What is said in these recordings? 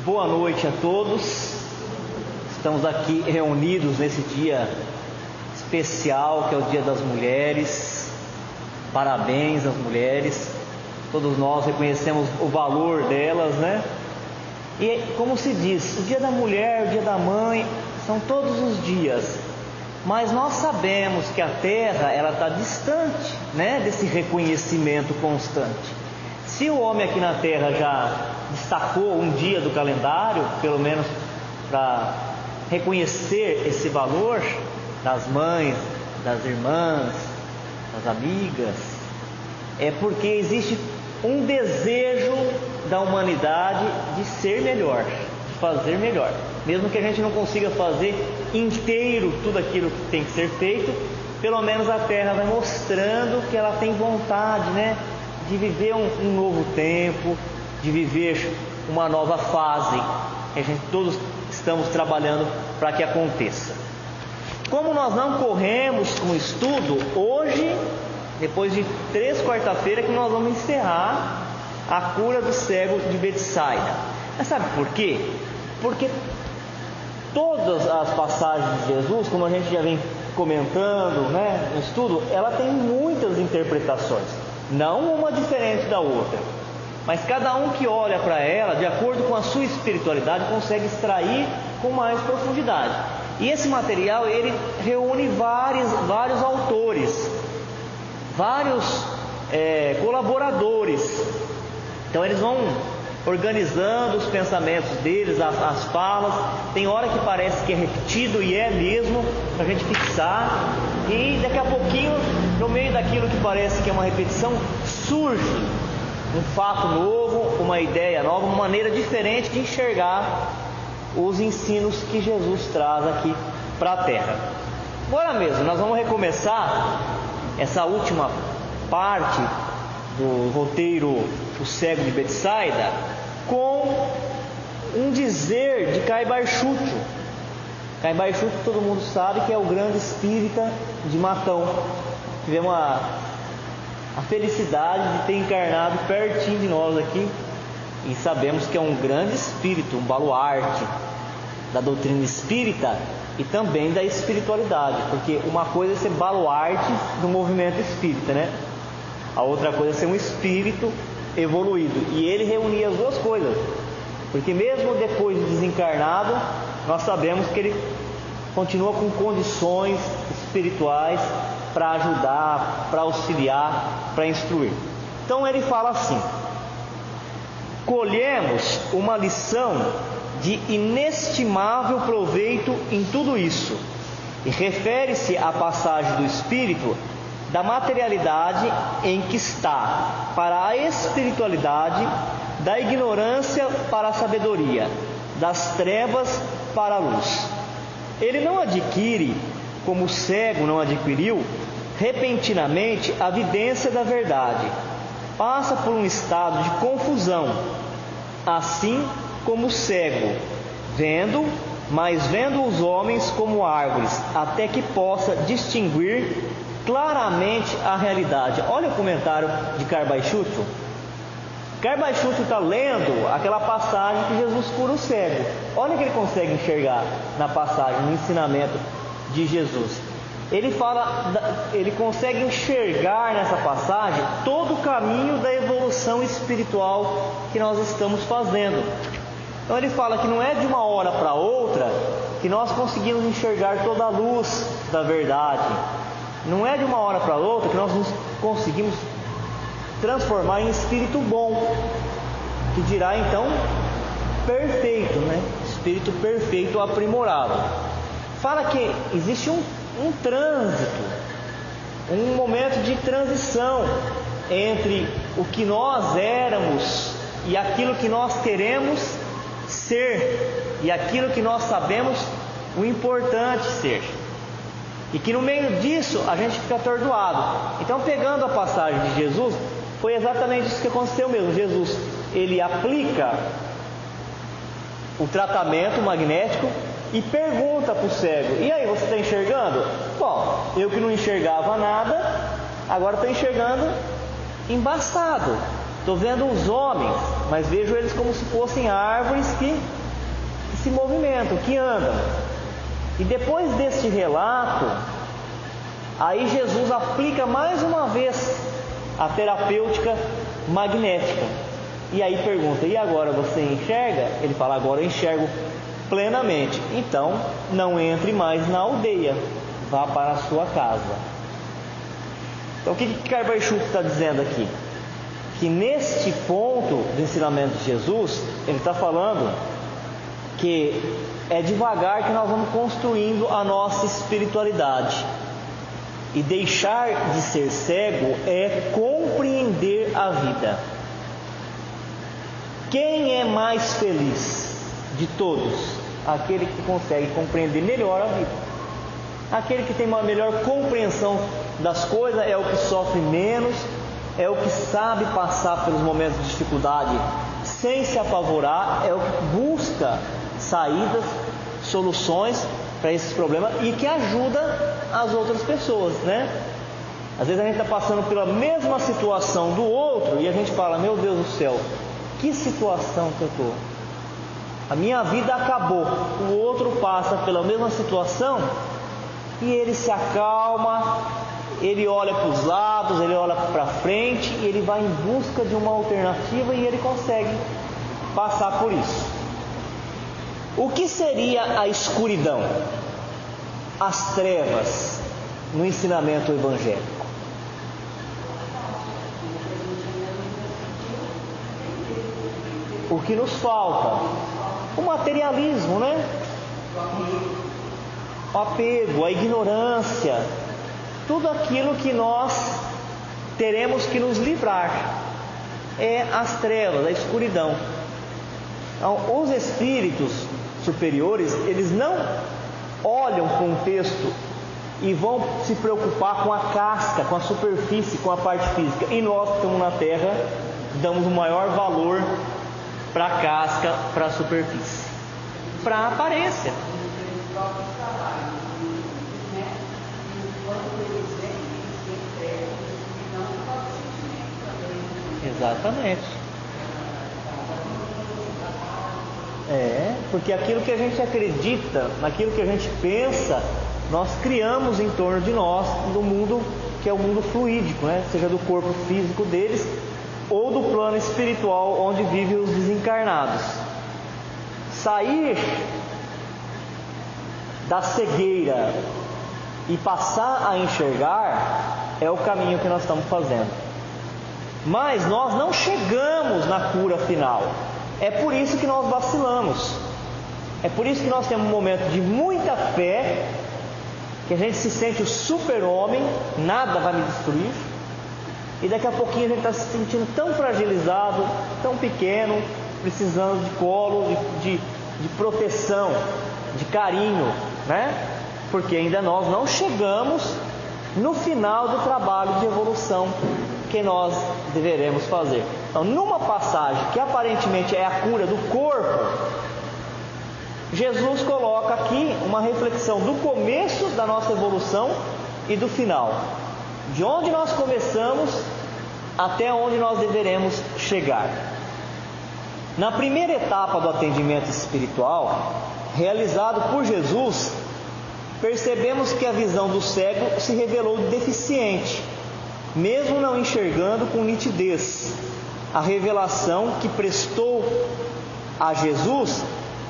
Boa noite a todos. Estamos aqui reunidos nesse dia especial que é o Dia das Mulheres. Parabéns às mulheres. Todos nós reconhecemos o valor delas, né? E como se diz, o Dia da Mulher, o Dia da Mãe, são todos os dias. Mas nós sabemos que a Terra, ela está distante, né, desse reconhecimento constante. Se o homem aqui na Terra já destacou um dia do calendário, pelo menos para reconhecer esse valor das mães, das irmãs, das amigas, é porque existe um desejo da humanidade de ser melhor, de fazer melhor. Mesmo que a gente não consiga fazer inteiro tudo aquilo que tem que ser feito, pelo menos a Terra vai mostrando que ela tem vontade, né, de viver um novo tempo, de viver uma nova fase, que a gente todos estamos trabalhando para que aconteça. Como nós não corremos com o estudo, hoje, depois de 3 quarta-feiras, que nós vamos encerrar a cura do cego de Betsaida. Mas sabe por quê? Porque todas as passagens de Jesus, como a gente já vem comentando, né, no estudo, ela tem muitas interpretações. Não uma diferente da outra, mas cada um que olha para ela, de acordo com a sua espiritualidade, consegue extrair com mais profundidade. E esse material, ele reúne vários autores, vários colaboradores. Então eles vão organizando os pensamentos deles, as falas. Tem hora que parece que é repetido, e é mesmo, para a gente fixar. E daqui a pouquinho, no meio daquilo que parece que é uma repetição, surge um fato novo, uma ideia nova, uma maneira diferente de enxergar os ensinos que Jesus traz aqui para a Terra. Agora mesmo, nós vamos recomeçar essa última parte do roteiro O Cego de Betsaida com um dizer de Caibar Schutel. Caibar Schutel, todo mundo sabe que é o grande espírita de Matão. Tivemos a felicidade de ter encarnado pertinho de nós aqui, e sabemos que é um grande espírito, um baluarte da doutrina espírita e também da espiritualidade, porque uma coisa é ser baluarte do movimento espírita, né? A outra coisa é ser um espírito evoluído, e ele reunia as duas coisas, porque mesmo depois de desencarnado, nós sabemos que ele continua com condições espirituais para ajudar, para auxiliar, para instruir. Então ele fala assim: colhemos uma lição de inestimável proveito em tudo isso, e refere-se à passagem do espírito da materialidade em que está para a espiritualidade, da ignorância para a sabedoria, das trevas para a luz. Ele não adquire, como o cego não adquiriu, repentinamente a vidência da verdade. Passa por um estado de confusão, assim como o cego, vendo, mas vendo os homens como árvores, até que possa distinguir claramente a realidade. Olha o comentário de Caibar Schutel. Caibar Schutel está lendo aquela passagem que Jesus cura o cego. Olha o que ele consegue enxergar na passagem, no ensinamento de Jesus. Ele consegue enxergar nessa passagem todo o caminho da evolução espiritual que nós estamos fazendo. Então ele fala que não é de uma hora para outra que nós conseguimos enxergar toda a luz da verdade. Não é de uma hora para outra que nós nos conseguimos transformar em espírito bom, que dirá então perfeito, né? Espírito perfeito, aprimorado. Fala que existe um trânsito, um momento de transição entre o que nós éramos e aquilo que nós queremos ser, e aquilo que nós sabemos o importante ser, e que no meio disso a gente fica atordoado. Então, pegando a passagem de Jesus, foi exatamente isso que aconteceu mesmo. Jesus, ele aplica o tratamento magnético e pergunta para o cego: e aí, você está enxergando? Bom, eu que não enxergava nada, agora estou enxergando embaçado. Estou vendo os homens, mas vejo eles como se fossem árvores que se movimentam, que andam. E depois deste relato, aí Jesus aplica mais uma vez a terapêutica magnética. E aí pergunta: e agora você enxerga? Ele fala: agora eu enxergo plenamente. Então não entre mais na aldeia, vá para a sua casa. Então o que Karl Schultz está dizendo aqui? Que neste ponto do ensinamento de Jesus, ele está falando que é devagar que nós vamos construindo a nossa espiritualidade. E deixar de ser cego é compreender a vida. Quem é mais feliz de todos? Aquele que consegue compreender melhor a vida. Aquele que tem uma melhor compreensão das coisas é o que sofre menos, é o que sabe passar pelos momentos de dificuldade sem se apavorar, é o que busca saídas, soluções para esses problemas e que ajuda as outras pessoas, né? Às vezes a gente está passando pela mesma situação do outro e a gente fala: meu Deus do céu, que situação que eu estou? A minha vida acabou. O outro passa pela mesma situação e ele se acalma, ele olha para os lados, ele olha para frente e ele vai em busca de uma alternativa e ele consegue passar por isso. O que seria a escuridão? As trevas no ensinamento evangélico. O que nos falta? O materialismo, né? O apego, a ignorância, tudo aquilo que nós teremos que nos livrar. É as trevas, a escuridão. Então, os espíritos superiores, eles não olham para um texto e vão se preocupar com a casca, com a superfície, com a parte física. E nós que estamos na Terra damos o maior valor para a casca, para a superfície, para a aparência. Exatamente. Porque aquilo que a gente acredita, naquilo que a gente pensa, nós criamos em torno de nós, do mundo que é o mundo fluídico, né? Seja do corpo físico deles ou do plano espiritual onde vivem os desencarnados. Sair da cegueira e passar a enxergar é o caminho que nós estamos fazendo. Mas nós não chegamos na cura final. É por isso que nós vacilamos. É por isso que nós temos um momento de muita fé, que a gente se sente o super-homem, nada vai me destruir. E daqui a pouquinho a gente está se sentindo tão fragilizado, tão pequeno, precisando de colo, de proteção, de carinho, né? Porque ainda nós não chegamos no final do trabalho de evolução que nós deveremos fazer. Então, numa passagem que aparentemente é a cura do corpo, Jesus coloca aqui uma reflexão do começo da nossa evolução e do final. De onde nós começamos até onde nós deveremos chegar. Na primeira etapa do atendimento espiritual, realizado por Jesus, percebemos que a visão do cego se revelou deficiente, mesmo não enxergando com nitidez. A revelação que prestou a Jesus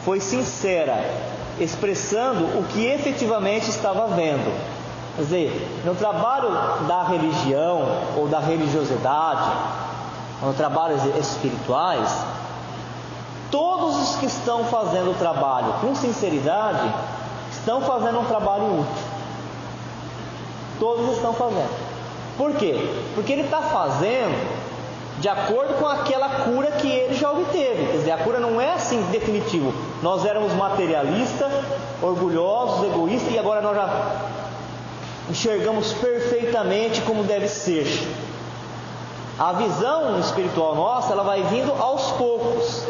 foi sincera, expressando o que efetivamente estava vendo. Quer dizer, no trabalho da religião ou da religiosidade, no trabalhos espirituais, todos os que estão fazendo o trabalho com sinceridade estão fazendo um trabalho útil. Todos estão fazendo. Por quê? Porque ele está fazendo de acordo com aquela cura que ele já obteve. Quer dizer, a cura não é assim definitivo. Nós éramos materialistas, orgulhosos, egoístas, e agora nós já enxergamos perfeitamente como deve ser. A visão espiritual nossa, ela vai vindo aos poucos.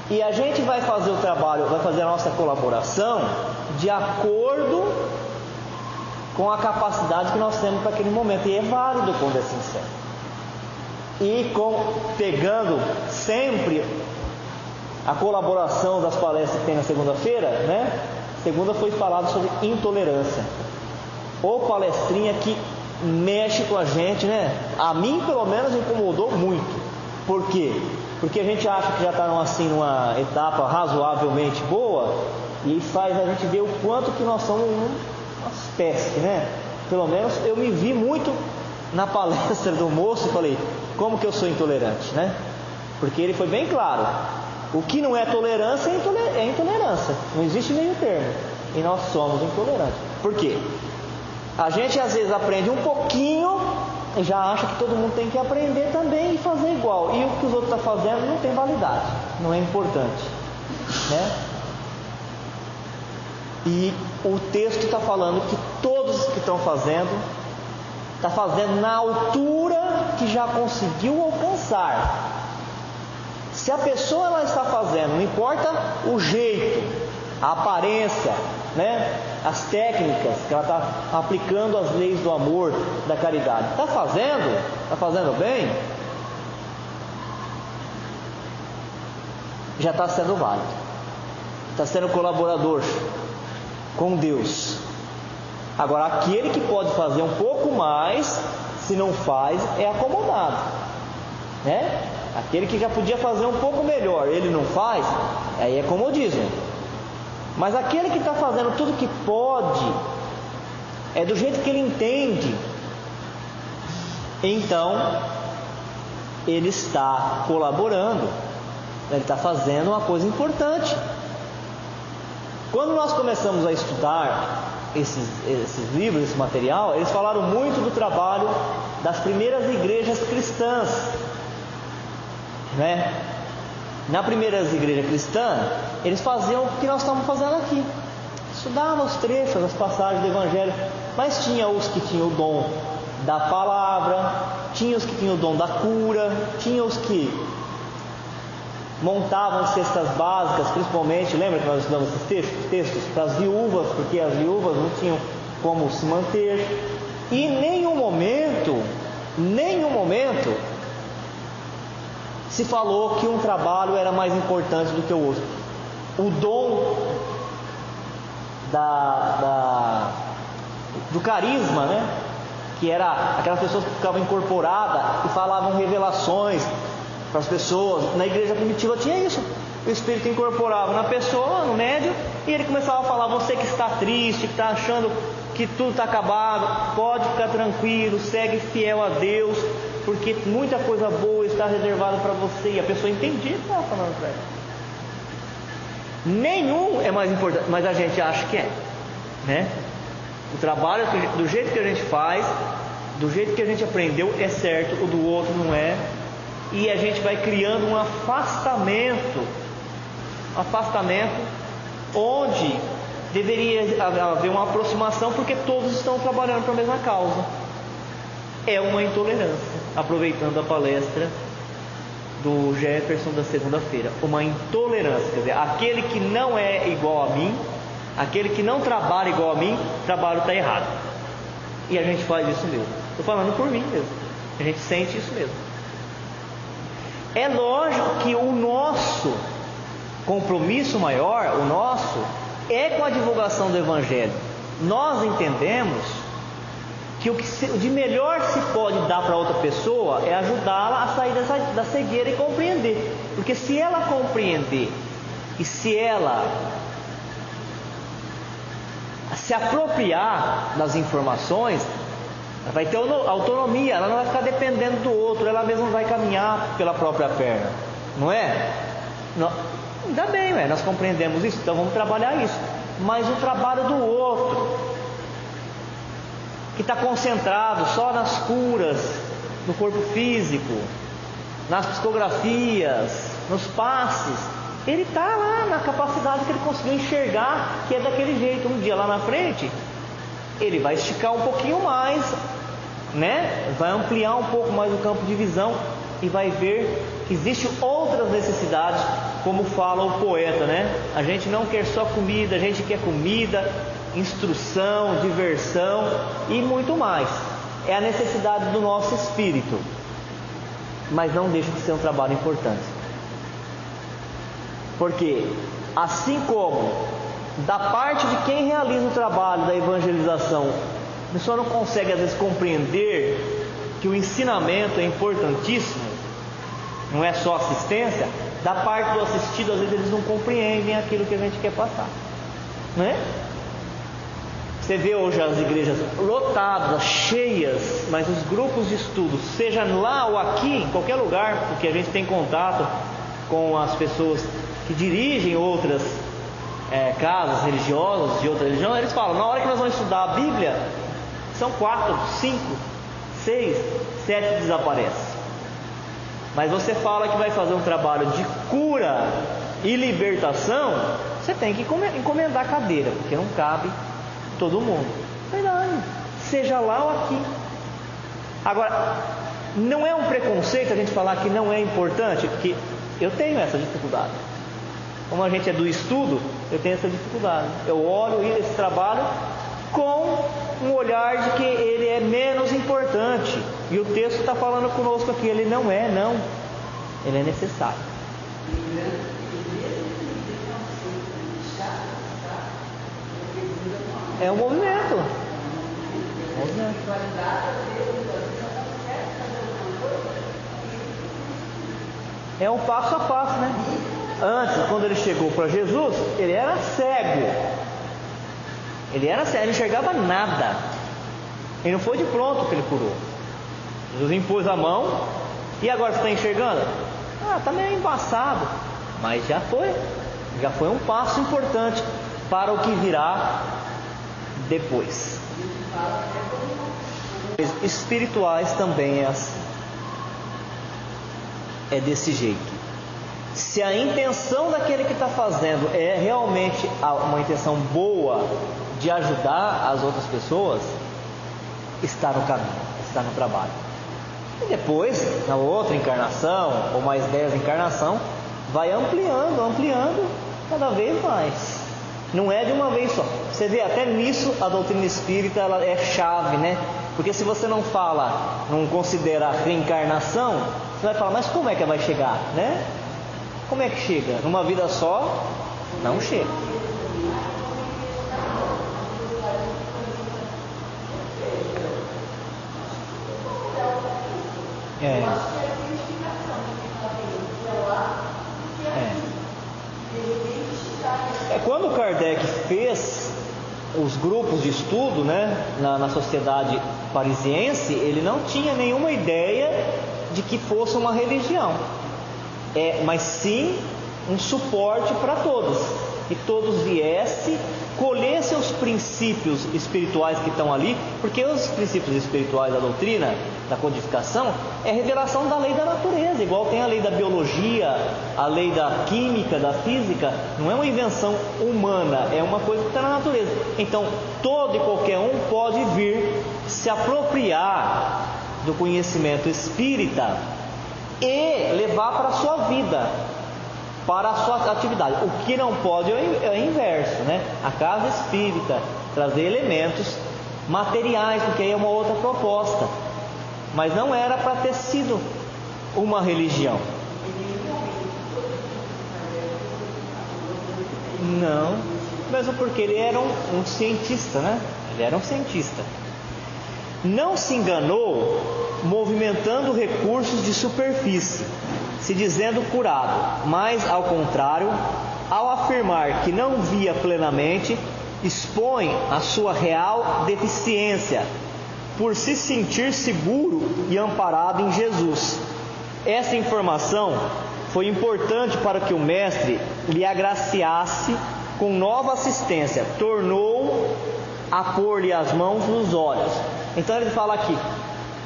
E a gente vai fazer o trabalho, vai fazer a nossa colaboração de acordo com a capacidade que nós temos para aquele momento. E é válido quando é sincero. e pegando sempre a colaboração das palestras que tem na segunda-feira, né? Segunda foi falado sobre intolerância. Ou palestrinha que mexe com a gente, né? A mim, pelo menos, incomodou muito. Por quê? Porque a gente acha que já está numa etapa razoavelmente boa e faz a gente ver o quanto que nós somos umas pestes, né? Pelo menos eu me vi muito na palestra do moço e falei, como que eu sou intolerante, né? Porque ele foi bem claro. O que não é tolerância é intolerância. Não existe meio termo. E nós somos intolerantes. Por quê? A gente às vezes aprende um pouquinho e já acha que todo mundo tem que aprender também e fazer igual. E o que os outros estão fazendo não tem validade. Não é importante, né? E o texto está falando que todos que estão fazendo, está fazendo na altura que já conseguiu alcançar. Se a pessoa ela está fazendo, não importa o jeito, a aparência, né? As técnicas que ela está aplicando as leis do amor, da caridade, está fazendo bem, já está sendo válido, está sendo colaborador com Deus. Agora, aquele que pode fazer um pouco mais, se não faz, é acomodado, né? Aquele que já podia fazer um pouco melhor, ele não faz, aí é comodismo. Mas aquele que está fazendo tudo que pode, é do jeito que ele entende, então ele está colaborando, ele está fazendo uma coisa importante. Quando nós começamos a estudar esses livros, esse material, eles falaram muito do trabalho das primeiras igrejas cristãs, né? Na primeira igreja cristã, eles faziam o que nós estamos fazendo aqui, estudavam os trechos, as passagens do Evangelho, mas tinha os que tinham o dom da palavra, tinha os que tinham o dom da cura, tinha os que montavam cestas básicas, principalmente, lembra que nós estudamos esses textos para as viúvas, porque as viúvas não tinham como se manter, e em nenhum momento se falou que um trabalho era mais importante do que o outro. O dom do carisma, né? Que era aquelas pessoas que ficavam incorporadas e falavam revelações para as pessoas. Na igreja primitiva tinha isso. O Espírito incorporava na pessoa, no médium, e ele começava a falar: você que está triste, que está achando que tudo está acabado, pode ficar tranquilo, segue fiel a Deus, porque muita coisa boa está reservada para você. E a pessoa entendia o que estava falando para ela. Nenhum é mais importante, mas a gente acha que é, né? O trabalho do jeito que a gente faz, do jeito que a gente aprendeu é certo, o do outro não é, e a gente vai criando um afastamento onde deveria haver uma aproximação, porque todos estão trabalhando para a mesma causa. É uma intolerância, aproveitando a palestra do Jefferson da segunda-feira. Uma intolerância, quer dizer, aquele que não é igual a mim, aquele que não trabalha igual a mim, o trabalho está errado. E a gente faz isso mesmo. Estou falando por mim mesmo. A gente sente isso mesmo. É lógico que o nosso compromisso maior, é com a divulgação do Evangelho. Nós entendemos que o que de melhor se pode dar para outra pessoa é ajudá-la a sair da cegueira e compreender. Porque se ela compreender e se ela se apropriar das informações, ela vai ter autonomia, ela não vai ficar dependendo do outro, ela mesma vai caminhar pela própria perna, não é? Ainda bem, nós compreendemos isso, então vamos trabalhar isso. Mas o trabalho do outro, que está concentrado só nas curas no corpo físico, nas psicografias, nos passes, ele está lá na capacidade que ele conseguiu enxergar que é daquele jeito. Um dia lá na frente, ele vai esticar um pouquinho mais, né? Vai ampliar um pouco mais o campo de visão e vai ver que existem outras necessidades, como fala o poeta, né? A gente não quer só comida, a gente quer comida, instrução, diversão e muito mais. É a necessidade do nosso espírito. mas não deixa de ser um trabalho importante. Porque, assim como da parte de quem realiza o trabalho da evangelização, a pessoa não consegue às vezes compreender que o ensinamento é importantíssimo, não é só assistência, da parte do assistido às vezes eles não compreendem aquilo que a gente quer passar, não é? Você vê hoje as igrejas lotadas, cheias, mas os grupos de estudo, seja lá ou aqui, em qualquer lugar, porque a gente tem contato com as pessoas que dirigem outras casas religiosas de outra religião, eles falam, na hora que nós vamos estudar a Bíblia, são 4, 5, 6, 7 desaparecem. Mas você fala que vai fazer um trabalho de cura e libertação, você tem que encomendar a cadeira, porque não cabe todo mundo. Verdade, seja lá ou aqui. Agora, não é um preconceito a gente falar que não é importante, porque eu tenho essa dificuldade. Como a gente é do estudo, eu tenho essa dificuldade. Eu olho esse trabalho com um olhar de que ele é menos importante. E o texto está falando conosco aqui, ele não é, não. Ele é necessário. É um movimento. É um passo a passo, né? Antes, quando ele chegou para Jesus, ele era cego. Ele não enxergava nada. E não foi de pronto que ele curou. Jesus impôs a mão. E agora você está enxergando? Está meio embaçado. Mas já foi um passo importante para o que virá depois. Espirituais também é assim. É desse jeito. Se a intenção daquele que está fazendo é realmente uma intenção boa de ajudar as outras pessoas, está no caminho, está no trabalho. E depois, na outra encarnação, ou mais 10 encarnação, vai ampliando cada vez mais. Não é de uma vez só. Você vê, até nisso a doutrina espírita ela é chave, né? Porque se você não considera a reencarnação, você vai falar, mas como é que vai chegar, né? Como é que chega? Numa vida só? Não chega. Quando Kardec fez os grupos de estudo, né, na sociedade parisiense, ele não tinha nenhuma ideia de que fosse uma religião, mas sim um suporte para todos, que todos viessem, colhessem os princípios espirituais que estão ali, porque os princípios espirituais da doutrina, da codificação, é revelação da lei da natureza, igual tem a lei da biologia, a lei da química, da física, não é uma invenção humana, é uma coisa que está na natureza. Então, todo e qualquer um pode vir se apropriar do conhecimento espírita e levar para a sua vida, para a sua atividade. O que não pode é o inverso, né? A casa espírita trazer elementos materiais, porque aí é uma outra proposta. Mas não era para ter sido uma religião. Não, mesmo porque ele era um cientista, né? Ele era um cientista. Não se enganou movimentando recursos de superfície, se dizendo curado, mas ao contrário, ao afirmar que não via plenamente, expõe a sua real deficiência, por se sentir seguro e amparado em Jesus. Essa informação foi importante para que o mestre lhe agraciasse com nova assistência, tornou a pôr-lhe as mãos nos olhos. Então ele fala aqui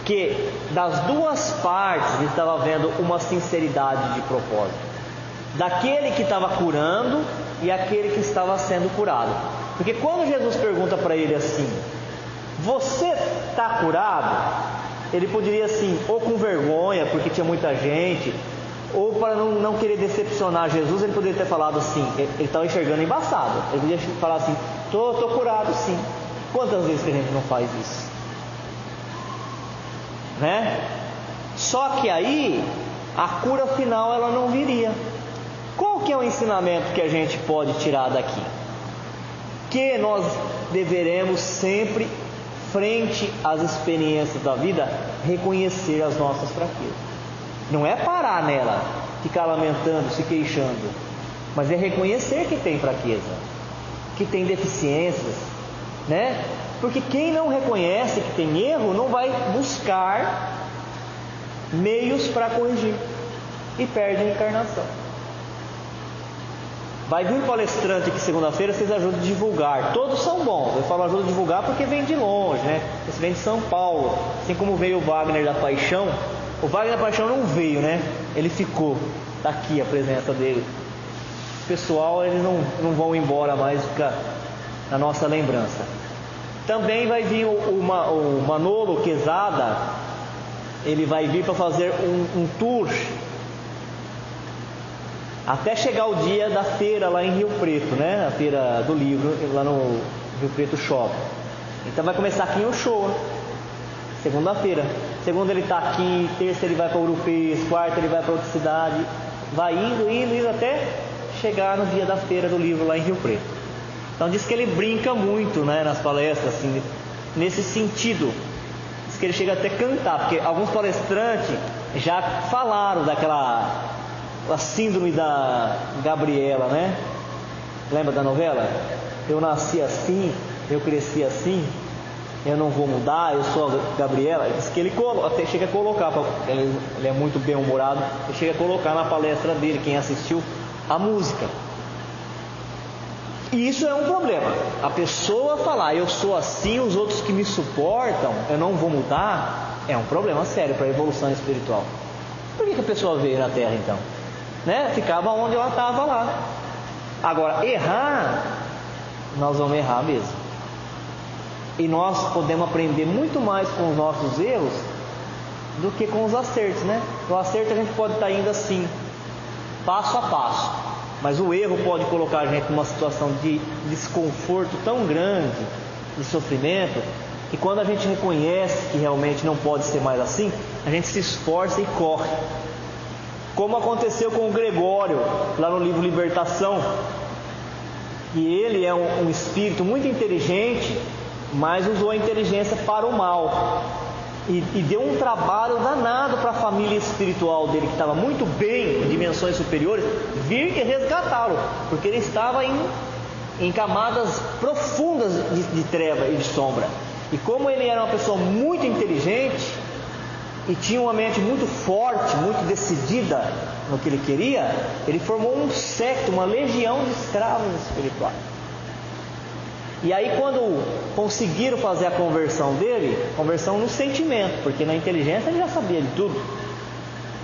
que das duas partes ele estava vendo uma sinceridade de propósito, daquele que estava curando e aquele que estava sendo curado. Porque quando Jesus pergunta para ele assim: você está curado? Ele poderia assim, ou com vergonha porque tinha muita gente, ou para não querer decepcionar Jesus, ele poderia ter falado assim, ele estava enxergando embaçado, ele poderia falar assim: tô curado sim. Quantas vezes que a gente não faz isso, né? Só que aí a cura final ela não viria. Qual que é o ensinamento que a gente pode tirar daqui? Que nós deveremos sempre, frente às experiências da vida, reconhecer as nossas fraquezas. Não é parar nela, ficar lamentando, se queixando, mas é reconhecer que tem fraqueza, que tem deficiências, né? Porque quem não reconhece que tem erro não vai buscar meios para corrigir e perde a encarnação. Vai vir um palestrante aqui segunda-feira, vocês ajudam a divulgar. Todos são bons. Eu falo ajuda a divulgar porque vem de longe, né? Esse vem de São Paulo. Assim como veio o Wagner da Paixão. O Wagner da Paixão não veio, né? Ele ficou. Está aqui a presença dele. O pessoal, eles não vão embora mais, fica na nossa lembrança. Também vai vir o Manolo Quezada. Ele vai vir para fazer um tour até chegar o dia da feira lá em Rio Preto, né? A feira do livro, lá no Rio Preto Shopping. Então vai começar aqui em Uchoa, segunda-feira. Segunda ele está aqui, terça ele vai para Urupês, quarta ele vai para outra cidade. Vai indo até chegar no dia da feira do livro lá em Rio Preto. Então diz que ele brinca muito, né, nas palestras, assim, nesse sentido. Diz que ele chega até a cantar, porque alguns palestrantes já falaram daquela... a síndrome da Gabriela, né? Lembra da novela? Eu nasci assim, eu cresci assim, eu não vou mudar, eu sou a Gabriela. Diz que ele até chega a colocar, ele é muito bem-humorado, ele chega a colocar na palestra dele, quem assistiu, a música. E isso é um problema. A pessoa falar, eu sou assim, os outros que me suportam, eu não vou mudar, é um problema sério para a evolução espiritual. Por que a pessoa veio na Terra então? Né? Ficava onde ela estava lá. Agora, errar, nós vamos errar mesmo. E nós podemos aprender muito mais com os nossos erros do que com os acertos, né? O acerto a gente pode estar indo assim, passo a passo, mas o erro pode colocar a gente numa situação de desconforto tão grande, de sofrimento, que quando a gente reconhece que realmente não pode ser mais assim, a gente se esforça e corre. Como aconteceu com o Gregório, lá no livro Libertação, que ele é um espírito muito inteligente, mas usou a inteligência para o mal, e deu um trabalho danado para a família espiritual dele, que estava muito bem, em dimensões superiores, vir e resgatá-lo, porque ele estava em camadas profundas de treva e de sombra. E como ele era uma pessoa muito inteligente, e tinha uma mente muito forte, muito decidida no que ele queria, ele formou um séquito, uma legião de escravos espirituais. E aí quando conseguiram fazer a conversão dele, conversão no sentimento, porque na inteligência ele já sabia de tudo.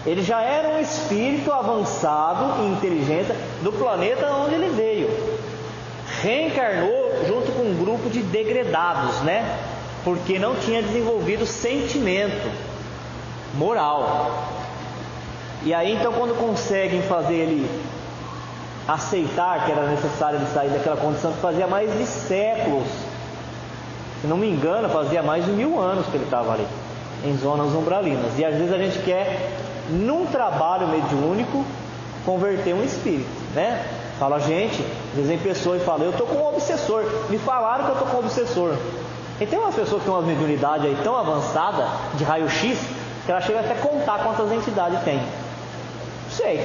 Ele já era um espírito avançado em inteligência do planeta onde ele veio. Reencarnou junto com um grupo de degredados, né? Porque não tinha desenvolvido sentimento moral. E aí então quando conseguem fazer ele aceitar que era necessário ele sair daquela condição que fazia mais de séculos, se não me engano fazia mais de 1000 anos que ele estava ali, em zonas umbralinas. E às vezes a gente quer, num trabalho mediúnico, converter um espírito, né? Fala, gente, às vezes vem pessoa e fala, eu estou com um obsessor, me falaram que eu estou com um obsessor. E tem umas pessoas que têm uma mediunidade aí tão avançada, de raio-x, que ela chega até a contar quantas entidades tem. Não sei.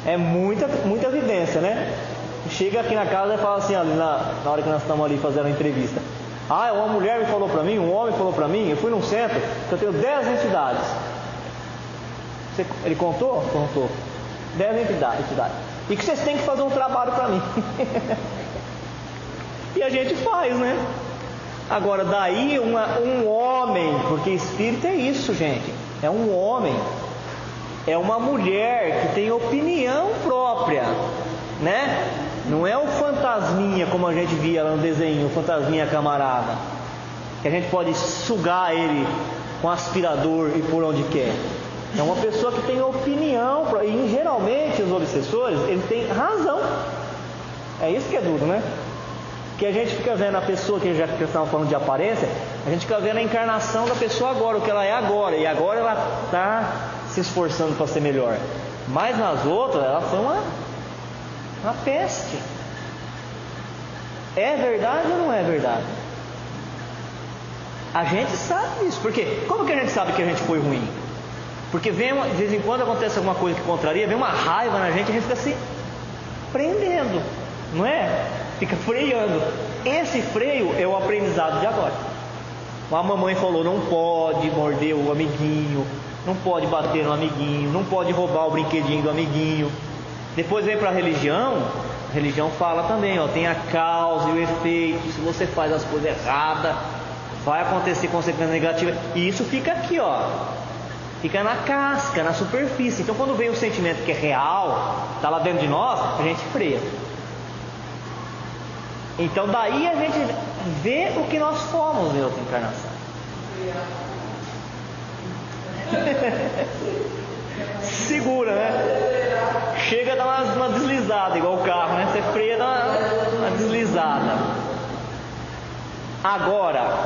É muita vivência, né? Chega aqui na casa e fala assim, ó, na hora que nós estamos ali fazendo a entrevista. Ah, uma mulher me falou para mim, um homem falou para mim, eu fui num centro, que eu tenho 10 entidades. Ele contou? Contou. 10 entidades. E que vocês têm que fazer um trabalho para mim. E a gente faz, né? Agora, daí um homem, porque espírito é isso, gente, é um homem, é uma mulher que tem opinião própria, né? Não é o fantasminha como a gente via lá no desenho, o fantasminha camarada, que a gente pode sugar ele com aspirador e por onde quer. É uma pessoa que tem opinião, e geralmente os obsessores, eles têm razão. É isso que é duro, né? Porque a gente fica vendo a pessoa, que já que estamos falando de aparência, a gente fica vendo a encarnação da pessoa agora, o que ela é agora, e agora ela está se esforçando para ser melhor. Mas nas outras, ela foi uma peste. É verdade ou não é verdade? A gente sabe isso. Porque como que a gente sabe que a gente foi ruim? Porque de vez em quando acontece alguma coisa que contraria, vem uma raiva na gente, a gente fica se prendendo, não é? Fica freando. Esse freio é o aprendizado de agora. A mamãe falou: não pode morder o amiguinho, não pode bater no amiguinho, não pode roubar o brinquedinho do amiguinho. Depois vem para a religião fala também, tem a causa e o efeito. Se você faz as coisas erradas, vai acontecer consequência negativa. E isso fica aqui, fica na casca, na superfície. Então quando vem o sentimento que é real, está lá dentro de nós, a gente freia. Então daí a gente vê o que nós fomos em outra encarnação. Segura, né? Chega a dar uma deslizada, igual o carro, né? Você freia, dá uma deslizada. Agora,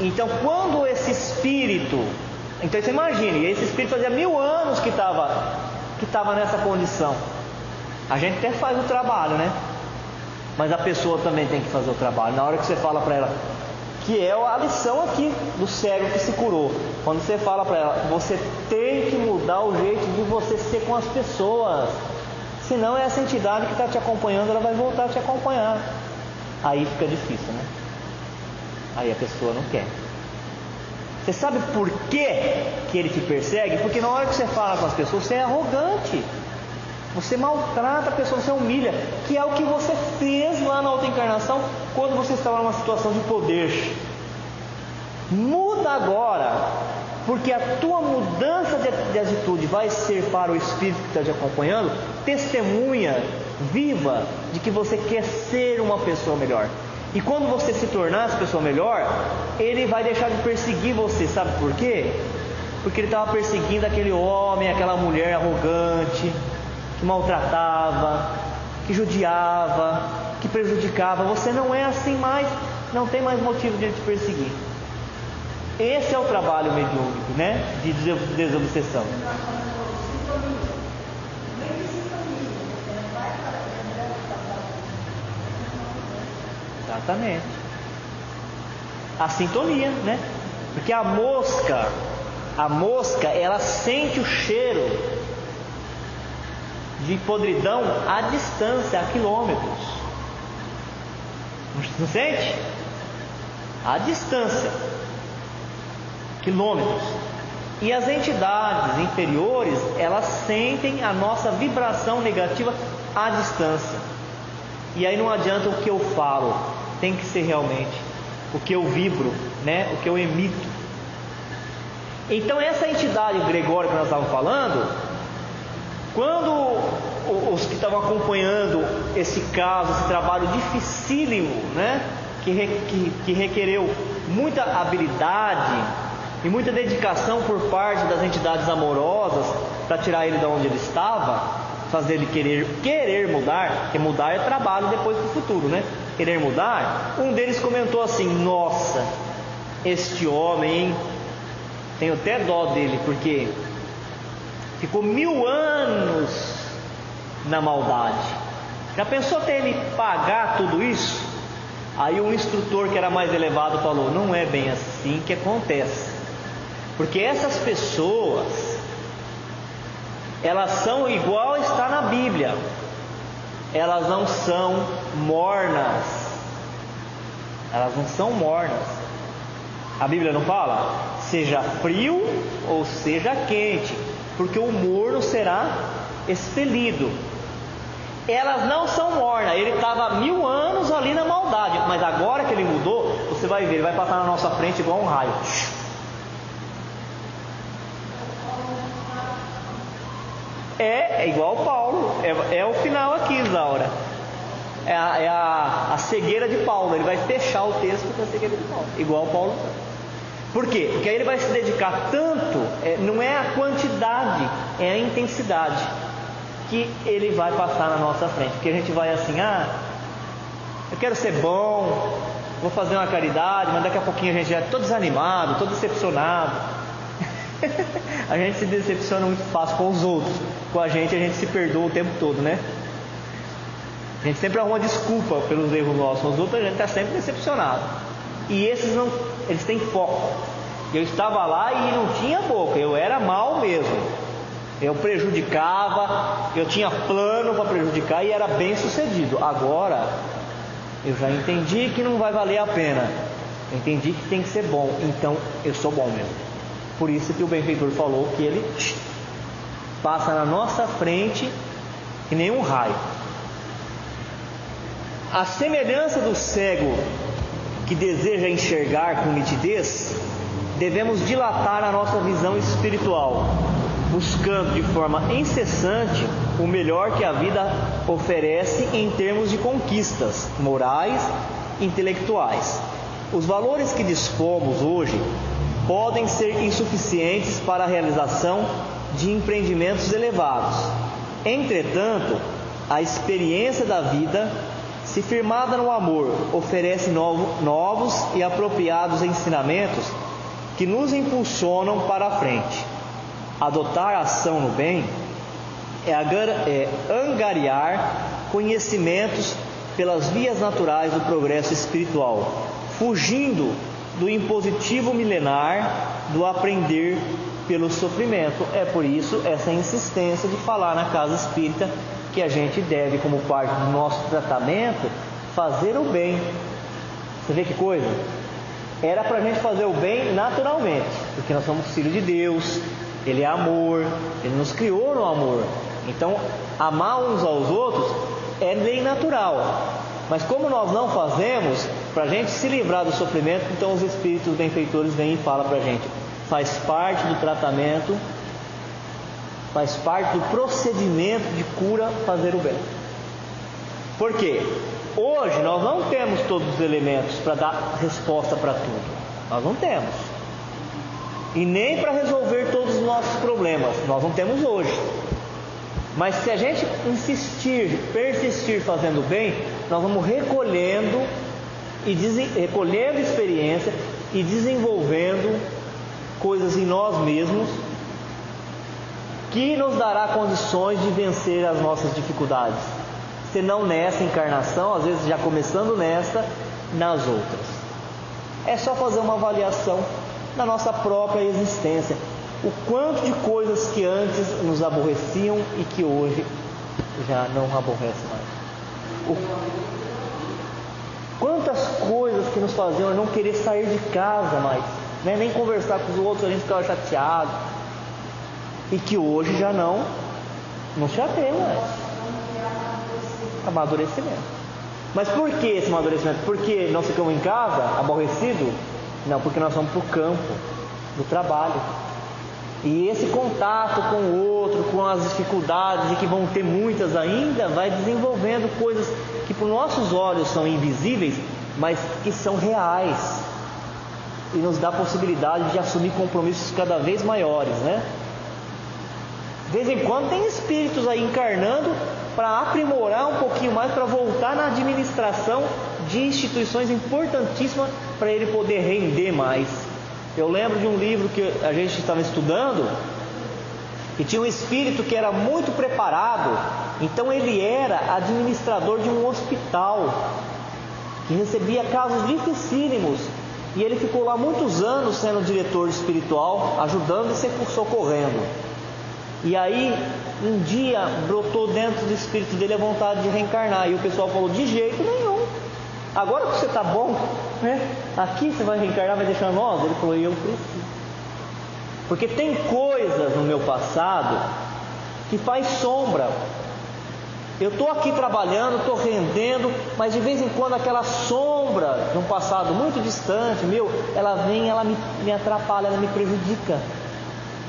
então quando esse espírito, então você imagine, esse espírito fazia 1000 anos que estava nessa condição. A gente até faz o trabalho, né? Mas a pessoa também tem que fazer o trabalho. Na hora que você fala para ela, que é a lição aqui do cego que se curou, quando você fala para ela, você tem que mudar o jeito de você ser com as pessoas, senão essa entidade que está te acompanhando, ela vai voltar a te acompanhar. Aí fica difícil, né? Aí a pessoa não quer. Você sabe por que ele te persegue? Porque na hora que você fala com as pessoas, você é arrogante, você maltrata a pessoa, você humilha, que é o que você fez lá na outra encarnação, quando você estava numa situação de poder. Muda agora, porque a tua mudança de atitude vai ser para o Espírito que está te acompanhando, testemunha viva de que você quer ser uma pessoa melhor. E quando você se tornar essa pessoa melhor, ele vai deixar de perseguir você. Sabe por quê? Porque ele estava perseguindo aquele homem, aquela mulher arrogante, que maltratava, que judiava, que prejudicava. Você não é assim mais, não tem mais motivo de ele te perseguir. Esse é o trabalho mediúnico, né? De desobsessão. Exatamente. A sintonia, né? Porque a mosca, ela sente o cheiro de podridão à distância, a quilômetros. Não sente? À distância, quilômetros. E as entidades inferiores, elas sentem a nossa vibração negativa à distância. E aí não adianta o que eu falo, tem que ser realmente o que eu vibro, né? O que eu emito. Então essa entidade Gregório que nós estávamos falando, quando os que estavam acompanhando esse caso, esse trabalho dificílimo, né? Que requereu muita habilidade e muita dedicação por parte das entidades amorosas para tirar ele de onde ele estava, fazer ele querer mudar, porque mudar é trabalho depois para o futuro, né? Querer mudar. Um deles comentou assim: nossa, este homem, hein? Tenho até dó dele, porque ficou 1000 anos na maldade. Já pensou até ele pagar tudo isso? Aí um instrutor que era mais elevado falou: não é bem assim que acontece, porque essas pessoas, elas são igual está na Bíblia, elas não são mornas. Elas não são mornas. A Bíblia não fala seja frio ou seja quente, porque o morno será expelido. Elas não são mornas. Ele estava 1000 anos ali na maldade, mas agora que ele mudou, você vai ver, ele vai passar na nossa frente igual um raio. É igual Paulo. É o final aqui, Isaura. É a cegueira de Paulo. Ele vai fechar o texto com a cegueira de Paulo, igual Paulo. Por quê? Porque aí ele vai se dedicar tanto, não é a quantidade, é a intensidade. que ele vai passar na nossa frente. Porque a gente vai assim, eu quero ser bom, vou fazer uma caridade, mas daqui a pouquinho a gente já é todo desanimado, todo decepcionado. A gente se decepciona muito fácil com os outros. Com a gente se perdoa o tempo todo, né? A gente sempre arruma desculpa pelos erros nossos. Os outros a gente está sempre decepcionado. E esses não, eles têm foco. Eu estava lá e não tinha boca, eu era mal mesmo. Eu prejudicava, eu tinha plano para prejudicar e era bem sucedido. Agora, eu já entendi que não vai valer a pena. Eu entendi que tem que ser bom, então eu sou bom mesmo. Por isso que o benfeitor falou que ele passa na nossa frente que nem um raio. A semelhança do cego que deseja enxergar com nitidez, devemos dilatar a nossa visão espiritual, buscando de forma incessante o melhor que a vida oferece em termos de conquistas morais e intelectuais. Os valores que dispomos hoje podem ser insuficientes para a realização de empreendimentos elevados. Entretanto, a experiência da vida, se firmada no amor, oferece novos e apropriados ensinamentos que nos impulsionam para a frente. Adotar a ação no bem é angariar conhecimentos pelas vias naturais do progresso espiritual, fugindo do impositivo milenar do aprender pelo sofrimento. É por isso essa insistência de falar na casa espírita que a gente deve, como parte do nosso tratamento, fazer o bem. Você vê que coisa? Era para a gente fazer o bem naturalmente, porque nós somos filhos de Deus, Ele é amor, Ele nos criou no amor. Então, amar uns aos outros é lei natural. Mas como nós não fazemos, para a gente se livrar do sofrimento, então os espíritos benfeitores vêm e falam para a gente: faz parte do tratamento, faz parte do procedimento de cura fazer o bem. Por quê? Hoje nós não temos todos os elementos para dar resposta para tudo. Nós não temos. E nem para resolver todos os nossos problemas. Nós não temos hoje. Mas se a gente insistir, persistir fazendo bem, nós vamos recolhendo experiência e desenvolvendo coisas em nós mesmos que nos dará condições de vencer as nossas dificuldades. Se não nessa encarnação, às vezes já começando nesta, nas outras. É só fazer uma avaliação da nossa própria existência. O quanto de coisas que antes nos aborreciam e que hoje já não aborrecem mais. Quantas coisas que nos faziam não querer sair de casa mais, né? Nem conversar com os outros, a gente ficava chateado. E que hoje já não chateia mais. Amadurecimento. Mas por que esse amadurecimento? Porque nós ficamos em casa, aborrecidos? Não, porque nós vamos para o campo do trabalho. E esse contato com o outro, com as dificuldades, e que vão ter muitas ainda, vai desenvolvendo coisas que para os nossos olhos são invisíveis, mas que são reais. E nos dá a possibilidade de assumir compromissos cada vez maiores, né? De vez em quando tem espíritos aí encarnando para aprimorar um pouquinho mais, para voltar na administração de instituições importantíssimas, para ele poder render mais. Eu lembro de um livro que a gente estava estudando, e tinha um espírito que era muito preparado, então ele era administrador de um hospital, que recebia casos dificílimos, e ele ficou lá muitos anos sendo diretor espiritual, ajudando e socorrendo. E aí, um dia, brotou dentro do espírito dele a vontade de reencarnar, e o pessoal falou: de jeito nenhum, agora que você está bom, né? Aqui você vai reencarnar, vai deixar nós? Ele falou: eu preciso. Porque tem coisas no meu passado que faz sombra. Eu estou aqui trabalhando, estou rendendo, mas de vez em quando aquela sombra de um passado muito distante meu, ela vem, ela me atrapalha, ela me prejudica.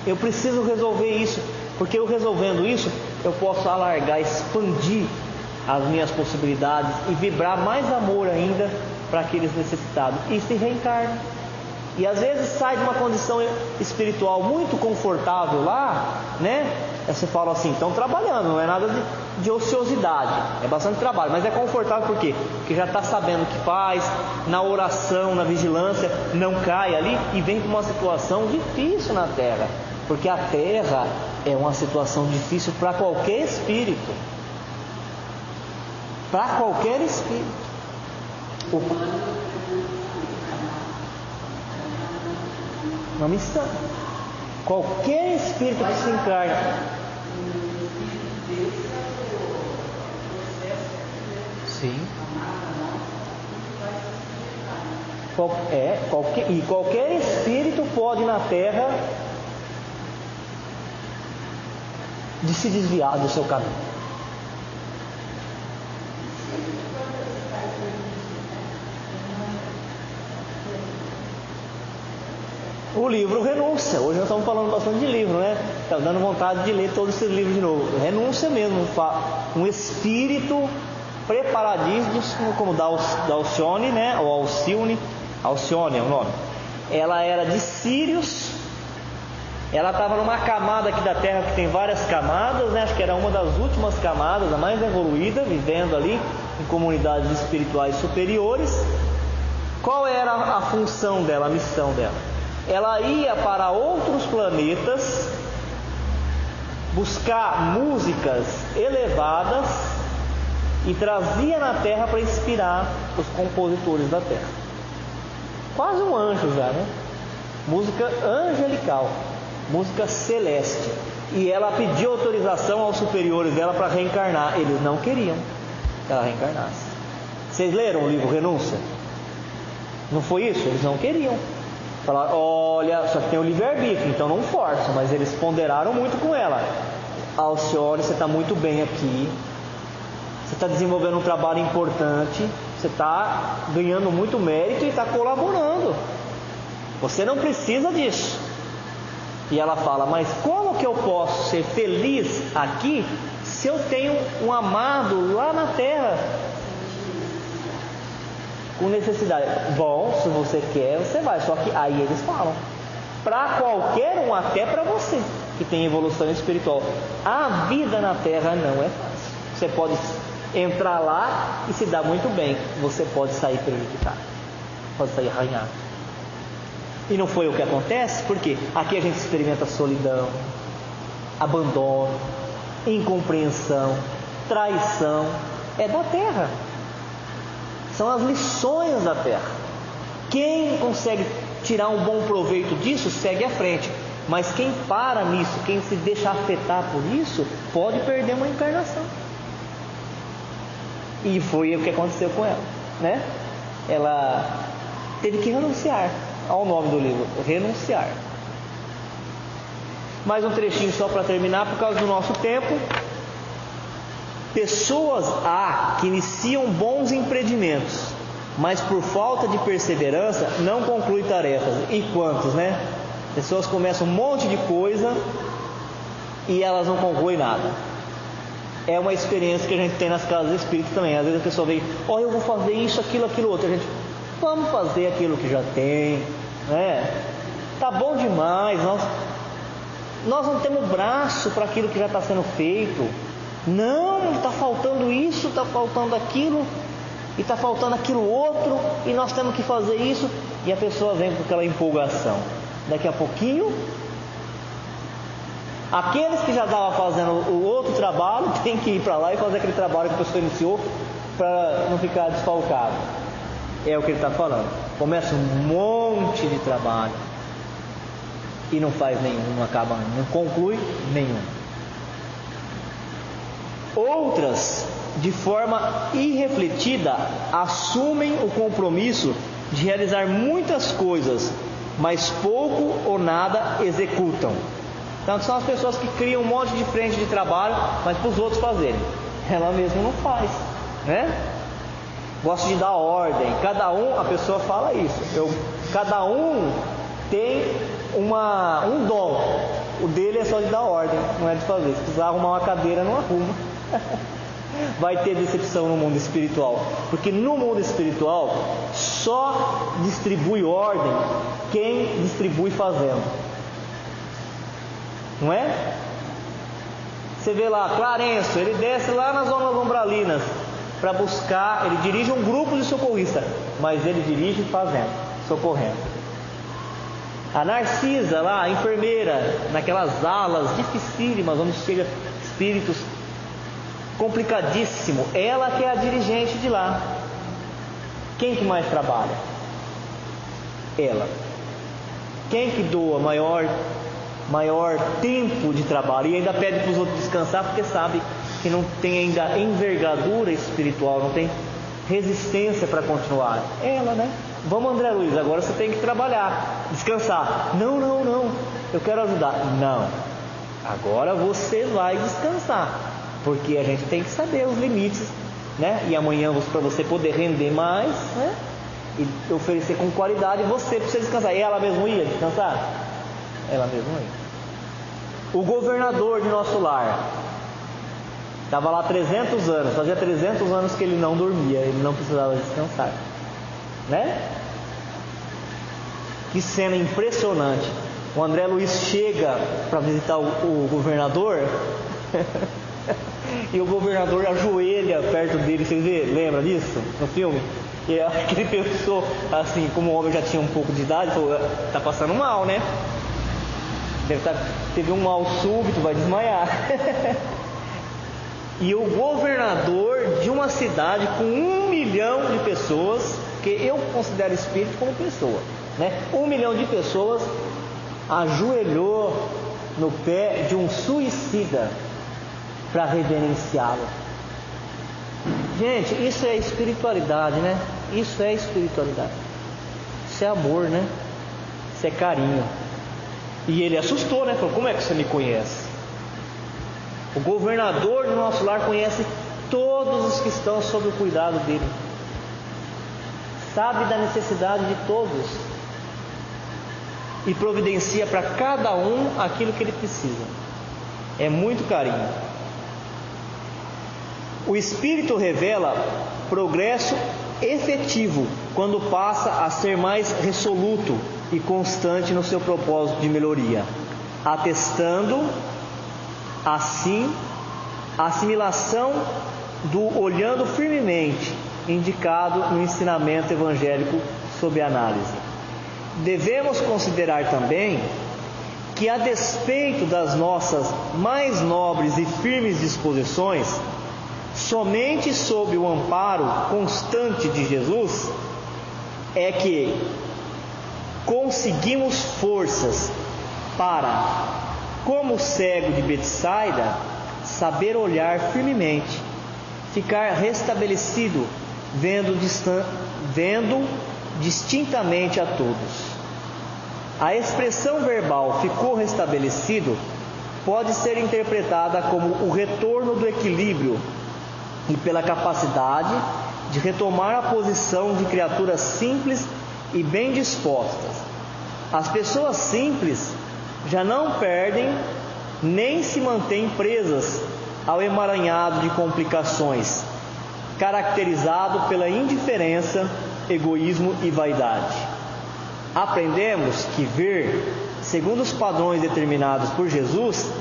Eu preciso resolver isso, porque eu resolvendo isso, eu posso alargar, expandir as minhas possibilidades e vibrar mais amor ainda para aqueles necessitados. E se reencarna. E às vezes sai de uma condição espiritual muito confortável lá, né? Aí você fala assim, estão trabalhando, não é nada de ociosidade, é bastante trabalho, mas é confortável por quê? Porque já está sabendo o que faz, na oração, na vigilância, não cai ali e vem com uma situação difícil na terra, porque a terra é uma situação difícil para qualquer espírito. Para qualquer espírito. Uma missão. Qualquer espírito que se encarna. Sim. Qualquer espírito pode na terra de se desviar do seu caminho. O livro Renúncia. Hoje nós estamos falando bastante de livro, né? Está dando vontade de ler todos esses livros de novo. Renúncia mesmo. Um espírito preparadíssimo, como da Alcione, né? Ou Alcione. Alcione é o nome. Ela era de Sírios. Ela estava numa camada aqui da Terra que tem várias camadas, né? Acho que era uma das últimas camadas, a mais evoluída, vivendo ali em comunidades espirituais superiores. Qual era a função dela, a missão dela? Ela ia para outros planetas buscar músicas elevadas e trazia na Terra para inspirar os compositores da Terra. Quase um anjo já, né? Música angelical, música celeste. E ela pediu autorização aos superiores dela para reencarnar. Eles não queriam que ela reencarnasse. Vocês leram o livro Renúncia? Não foi isso? Eles não queriam. Falaram, olha, só que tem o livre-arbítrio, então não força. Mas eles ponderaram muito com ela. Alcione, você está muito bem aqui. Você está desenvolvendo um trabalho importante. Você está ganhando muito mérito e está colaborando. Você não precisa disso. E ela fala, mas como que eu posso ser feliz aqui se eu tenho um amado lá na terra com necessidade? Bom, se você quer, você vai. Só que aí eles falam, para qualquer um, até para você que tem evolução espiritual, a vida na terra não é fácil. Você pode entrar lá e se dar muito bem, você pode sair prejudicado, pode sair arranhado. E não foi o que acontece, porque aqui a gente experimenta solidão, abandono, incompreensão, traição. É da terra. São as lições da terra. Quem consegue tirar um bom proveito disso, segue à frente. Mas quem para nisso, quem se deixa afetar por isso, pode perder uma encarnação. E foi o que aconteceu com ela, né? Ela teve que renunciar. Ao nome do livro, Renunciar. Mais um trechinho só para terminar, por causa do nosso tempo. Pessoas há que iniciam bons empreendimentos, mas por falta de perseverança não concluem tarefas. E quantos, né? Pessoas começam um monte de coisa e elas não concluem nada. É uma experiência que a gente tem nas casas espíritas também. Às vezes a pessoa vem, eu vou fazer isso, aquilo outro. A gente, vamos fazer aquilo que já tem, né? Tá bom demais, nós não temos braço para aquilo que já está sendo feito. Não, está faltando isso, está faltando aquilo, e está faltando aquilo outro, e nós temos que fazer isso. E a pessoa vem com aquela empolgação. Daqui a pouquinho, aqueles que já estavam fazendo o outro trabalho tem que ir para lá e fazer aquele trabalho que a pessoa iniciou, para não ficar desfalcado. É o que ele está falando. Começa um monte de trabalho e não faz nenhum, não acaba, não conclui nenhum. Outras, de forma irrefletida, assumem o compromisso de realizar muitas coisas, mas pouco ou nada executam. Então são as pessoas que criam um monte de frente de trabalho, mas para os outros fazerem. Ela mesma não faz, né? Gosto de dar ordem. Cada um, a pessoa fala isso. Cada um tem um dom. O dele é só de dar ordem, não é de fazer. Se precisar arrumar uma cadeira, não arruma. Vai ter decepção no mundo espiritual. Porque no mundo espiritual só distribui ordem quem distribui fazendo. Não é? Você vê lá, Clarencio, ele desce lá nas zonas umbralinas para buscar, ele dirige um grupo de socorristas, mas ele dirige fazendo, socorrendo. A Narcisa lá, a enfermeira, naquelas alas dificílimas, onde chega espíritos complicadíssimo, ela que é a dirigente de lá. Quem que mais trabalha? Ela. Quem que doa maior tempo de trabalho e ainda pede para os outros descansar, porque sabe que não tem ainda envergadura espiritual, não tem resistência para continuar? Ela, né? Vamos, André Luiz, agora você tem que trabalhar, descansar. Não, eu quero ajudar. Não, agora você vai descansar, porque a gente tem que saber os limites, né? E amanhã, para você poder render mais, né? E oferecer com qualidade, você precisa descansar. E ela mesmo ia descansar? Ela mesmo ia. O governador de nosso lar estava lá 300 anos, fazia 300 anos que ele não dormia, ele não precisava descansar, né? Que cena impressionante. O André Luiz chega para visitar o governador e o governador ajoelha perto dele. Vocês lembram disso no filme? E ele pensou assim, como o homem já tinha um pouco de idade, falou: tá passando mal, né? Teve um mal súbito, vai desmaiar. E o governador de uma cidade com 1 milhão de pessoas, que eu considero espírito como pessoa, né? 1 milhão de pessoas, ajoelhou no pé de um suicida para reverenciá-lo. Gente, isso é espiritualidade, né? Isso é espiritualidade. Isso é amor, né? Isso é carinho. E ele assustou, né? Falou: como é que você me conhece? O governador do nosso lar conhece todos os que estão sob o cuidado dele, sabe da necessidade de todos e providencia para cada um aquilo que ele precisa. É muito carinho. O Espírito revela progresso efetivo quando passa a ser mais resoluto e constante no seu propósito de melhoria, atestando assim a assimilação do olhando firmemente indicado no ensinamento evangélico sob análise. Devemos considerar também que, a despeito das nossas mais nobres e firmes disposições, somente sob o amparo constante de Jesus é que conseguimos forças para, como o cego de Betsaida, saber olhar firmemente, ficar restabelecido, vendo distintamente a todos. A expressão verbal "ficou restabelecido" pode ser interpretada como o retorno do equilíbrio e pela capacidade de retomar a posição de criaturas simples e bem dispostas. As pessoas simples já não perdem nem se mantêm presas ao emaranhado de complicações, caracterizado pela indiferença, egoísmo e vaidade. Aprendemos que ver, segundo os padrões determinados por Jesus,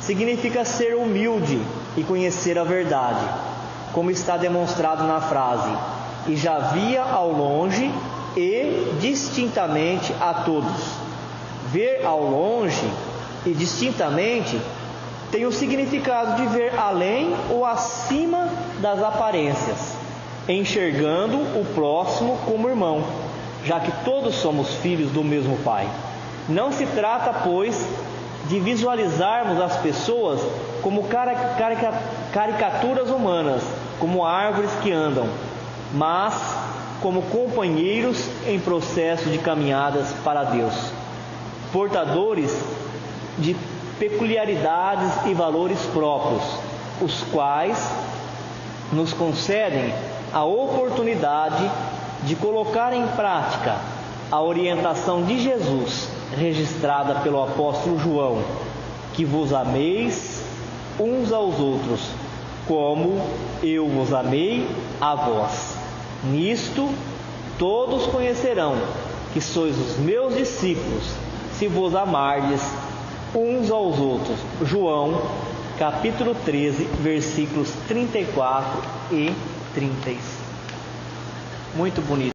significa ser humilde e conhecer a verdade, como está demonstrado na frase: e já via ao longe e distintamente a todos. Ver ao longe e distintamente tem o significado de ver além ou acima das aparências, enxergando o próximo como irmão, já que todos somos filhos do mesmo Pai. Não se trata, pois, de visualizarmos as pessoas como caricaturas humanas, como árvores que andam, mas como companheiros em processo de caminhadas para Deus, portadores de peculiaridades e valores próprios, os quais nos concedem a oportunidade de colocar em prática a orientação de Jesus, registrada pelo apóstolo João: que vos ameis uns aos outros, como eu vos amei a vós. Nisto todos conhecerão que sois os meus discípulos, se vos amardes uns aos outros. João capítulo 13, versículos 34 e 35. Muito bonito.